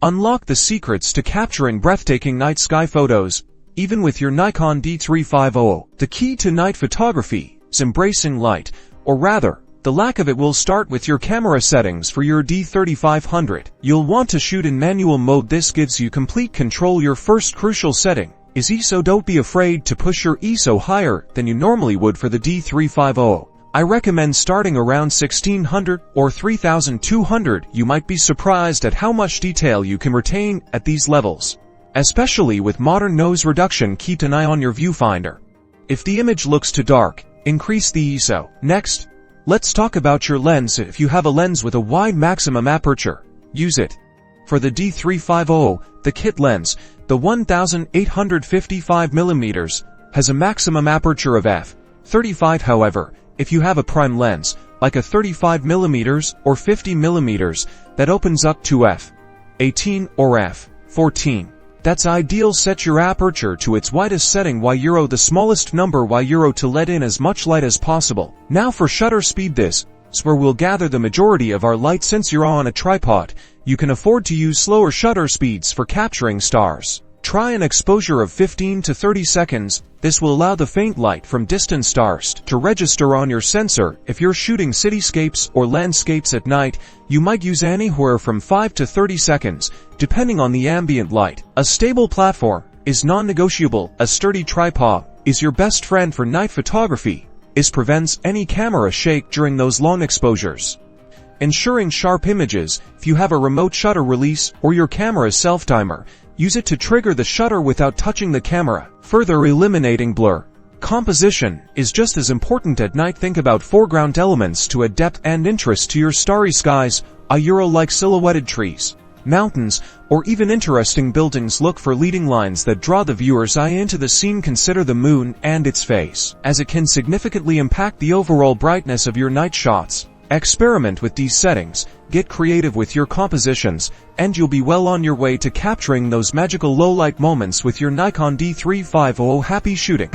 Unlock the secrets to capturing breathtaking night sky photos, even with your Nikon D3500. The key to night photography is embracing light, or rather, the lack of it will start with your camera settings for your D3500. You'll want to shoot in manual mode. This gives you complete control. Your first crucial setting is ISO. Don't be afraid to push your ISO higher than you normally would for the D3500. I recommend starting around 1600 or 3200. You might be surprised at how much detail you can retain at these levels. Especially with modern noise reduction, keep an eye on your viewfinder. If the image looks too dark, increase the ISO. Next, let's talk about your lens. If you have a lens with a wide maximum aperture, use it. For the D3500, the kit lens, the 1855mm, has a maximum aperture of f/35. However, if you have a prime lens, like a 35mm or 50mm, that opens up to f/18 or f/14. That's ideal. Set your aperture to its widest setting, Y the smallest number, Y to let in as much light as possible. Now for shutter speed, this is where we'll gather the majority of our light. Since you're on a tripod, you can afford to use slower shutter speeds for capturing stars. Try an exposure of 15 to 30 seconds. This will allow the faint light from distant stars to register on your sensor. If you're shooting cityscapes or landscapes at night, you might use anywhere from 5 to 30 seconds, depending on the ambient light. A stable platform is non-negotiable. A sturdy tripod is your best friend for night photography. It prevents any camera shake during those long exposures, ensuring sharp images. If you have a remote shutter release or your camera's self-timer, use it to trigger the shutter without touching the camera, further eliminating blur. Composition is just as important at night. Think about foreground elements to add depth and interest to your starry skies, like silhouetted trees, mountains, or even interesting buildings. Look for leading lines that draw the viewer's eye into the scene. Consider the moon and its face, as it can significantly impact the overall brightness of your night shots. Experiment with these settings, get creative with your compositions, and you'll be well on your way to capturing those magical low-light moments with your Nikon D3500. Happy shooting!